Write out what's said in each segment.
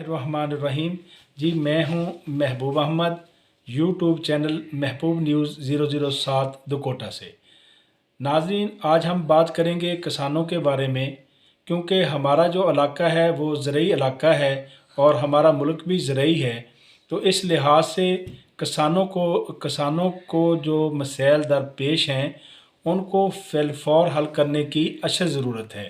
बिस्मिल्लाहिर्रहमानिर्रहीम। जी मैं हूं महबूब अहमद, यूट्यूब चैनल महबूब न्यूज़ 007 दुकोटा से। नाज़रीन, आज हम बात करेंगे किसानों के बारे में, क्योंकि हमारा जो इलाका है वो ज़रई इलाका है और हमारा मुल्क भी ज़रई है। तो इस लिहाज से किसानों को जो मसाइल दरपेश हैं उनको फ़िलफ़ौर हल करने की अशद ज़रूरत है।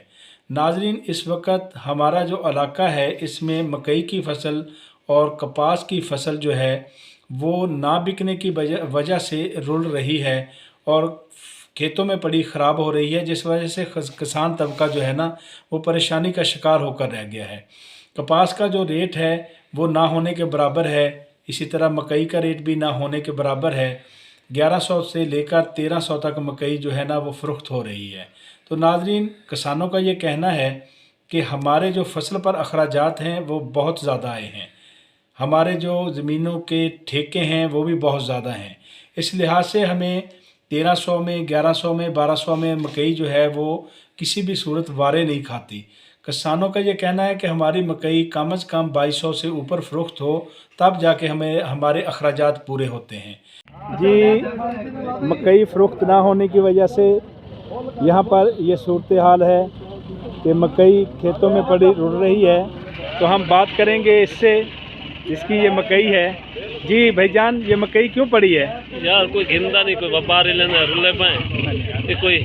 नाज़रीन, इस वक्त हमारा जो इलाका है इसमें मकई की फसल और कपास की फसल जो है वो ना बिकने की वजह से रुल रही है और खेतों में पड़ी ख़राब हो रही है, जिस वजह से किसान तबका जो है ना वो परेशानी का शिकार होकर रह गया है। कपास का जो रेट है वो ना होने के बराबर है, इसी तरह मकई का रेट भी ना होने के बराबर है। 1100 से लेकर 1300 तक मकई जो है ना वो फ़रोख्त हो रही है। तो नाज़रीन, किसानों का ये कहना है कि हमारे जो फसल पर अखराजात हैं वो बहुत ज़्यादा आए हैं, हमारे जो ज़मीनों के ठेके हैं वो भी बहुत ज़्यादा हैं। इस लिहाज से हमें 1300 में, 1100 में, 1200 में मकई जो है वो किसी भी सूरत वारे नहीं खाती। किसानों का ये कहना है कि हमारी मकई कम अज़ कम 2200 से ऊपर फ़रोख्त हो, तब जाके हमें हमारे अखराजात पूरे होते हैं। जी, मकई फ़रोख्त ना होने की वजह से यहाँ पर ये सूरत हाल है कि मकई खेतों में पड़ी रुल रही है। तो हम बात करेंगे इससे जिसकी ये मकई है। जी भाईजान, ये मकई क्यों पड़ी है? यार कोई घिंदा नहीं, कोई व्यापारी लेना रुले पाए, ये कोई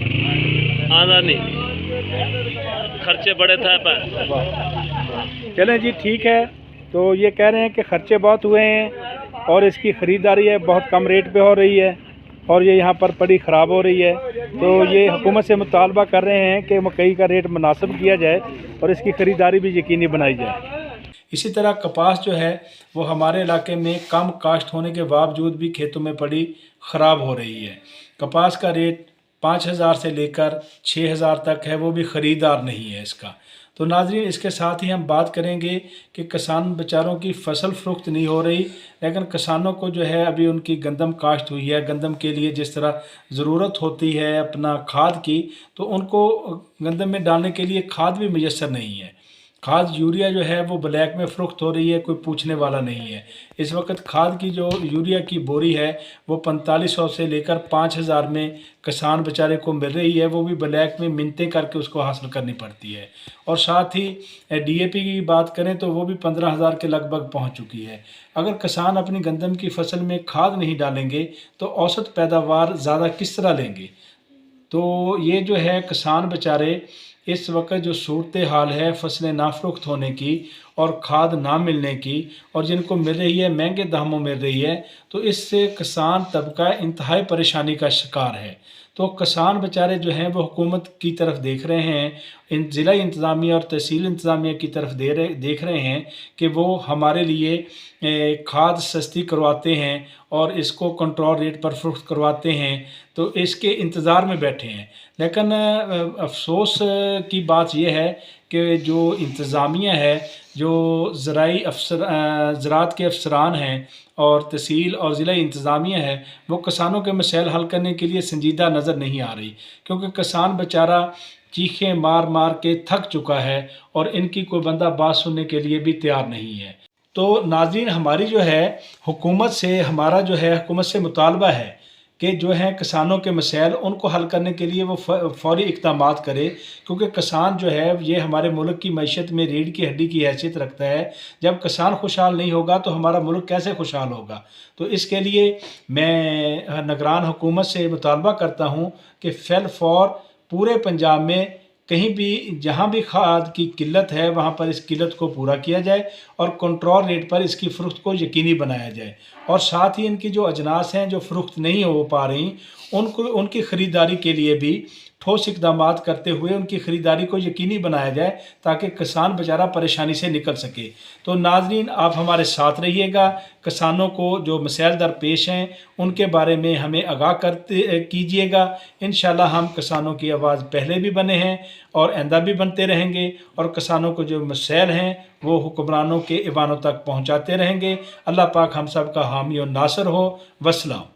आना नहीं, खर्चे बड़े था पाए। चलें जी, ठीक है। तो ये कह रहे हैं कि खर्चे बहुत हुए हैं और इसकी ख़रीदारी है बहुत कम रेट पे हो रही है और ये यहाँ पर पड़ी ख़राब हो रही है। तो ये हुकूमत से मुतालबा कर रहे हैं कि मकई का रेट मुनासिब किया जाए और इसकी ख़रीदारी भी यकीनी बनाई जाए। इसी तरह कपास जो है वो हमारे इलाके में कम काश्त होने के बावजूद भी खेतों में पड़ी ख़राब हो रही है। कपास का रेट 5000 से लेकर 6000 तक है, वो भी ख़रीदार नहीं है इसका। तो नाज़रीन, इसके साथ ही हम बात करेंगे कि किसान बेचारों की फसल फ़रोख्त नहीं हो रही, लेकिन किसानों को जो है अभी उनकी गंदम काश्त हुई है, गंदम के लिए जिस तरह ज़रूरत होती है अपना खाद की, तो उनको गंदम में डालने के लिए खाद भी मुयस्सर नहीं है। खाद यूरिया जो है वो ब्लैक में फ़रोख्त हो रही है, कोई पूछने वाला नहीं है। इस वक्त खाद की जो यूरिया की बोरी है वो 4500 से लेकर 5000 में किसान बेचारे को मिल रही है, वो भी ब्लैक में मिन्नतें करके उसको हासिल करनी पड़ती है। और साथ ही DAP की बात करें तो वो भी 15000 के लगभग पहुंच चुकी है। अगर किसान अपनी गंदम की फसल में खाद नहीं डालेंगे तो औसत पैदावार ज़्यादा किस तरह लेंगे? तो ये जो है किसान बेचारे इस वक्त जो सूरत हाल है फसलें ना फ़रोख्त होने की और खाद ना मिलने की, और जिनको मिल रही है महंगे दामों मिल रही है, तो इससे किसान तबका इंतहाई परेशानी का शिकार है। तो किसान बेचारे जो हैं वो हुकूमत की तरफ देख रहे हैं, इन ज़िला इंतज़ामिया और तहसील इंतज़ामिया की तरफ देख रहे हैं कि वो हमारे लिए खाद सस्ती करवाते हैं और इसको कंट्रोल रेट पर फ़रोख्त करवाते हैं, तो इसके इंतज़ार में बैठे हैं। लेकिन अफसोस की बात यह है कि जो इंतज़ामिया है, जो ज़राअत के अफसरान हैं और तहसील और ज़िला इंतज़ामिया है, वो किसानों के मसाइल हल करने के लिए संजीदा नज़र नहीं आ रही, क्योंकि किसान बेचारा चीखें मार मार के थक चुका है और इनकी कोई बंदा बात सुनने के लिए भी तैयार नहीं है। तो नाज़रीन, हमारी जो है हुकूमत से मुतालबा है कि जो है किसानों के मसाइल उनको हल करने के लिए वो फौरी इक़दामात करे, क्योंकि किसान जो है ये हमारे मुल्क की मईशत में रीढ़ की हड्डी की हैसियत रखता है। जब किसान खुशहाल नहीं होगा तो हमारा मुल्क कैसे खुशहाल होगा? तो इसके लिए मैं निगरान हुकूमत से मुतालबा करता हूँ कि फ़िलफ़ौर पूरे पंजाब में कहीं भी जहाँ भी खाद की किल्लत है वहाँ पर इस किल्लत को पूरा किया जाए और कंट्रोल रेट पर इसकी फ़रोख्त को यकीनी बनाया जाए। और साथ ही इनकी जो अजनास हैं जो फ़रोख्त नहीं हो पा रही, उनकी ख़रीदारी के लिए भी ठोस इक़दामात करते हुए उनकी ख़रीदारी को यकीनी बनाया जाए, ताकि किसान बेचारा परेशानी से निकल सके। तो नाज़रीन, आप हमारे साथ रहिएगा, किसानों को जो मसाइल दरपेश हैं उनके बारे में हमें आगाह कीजिएगा। इंशाअल्लाह हम किसानों की आवाज़ पहले भी बने हैं और आइंदा भी बनते रहेंगे, और किसानों को जो मसाइल हैं वो हुक्मरानों के ऐवानों तक पहुँचाते रहेंगे। अल्लाह पाक हम सब का हामी और नासर हो। वस्सलाम।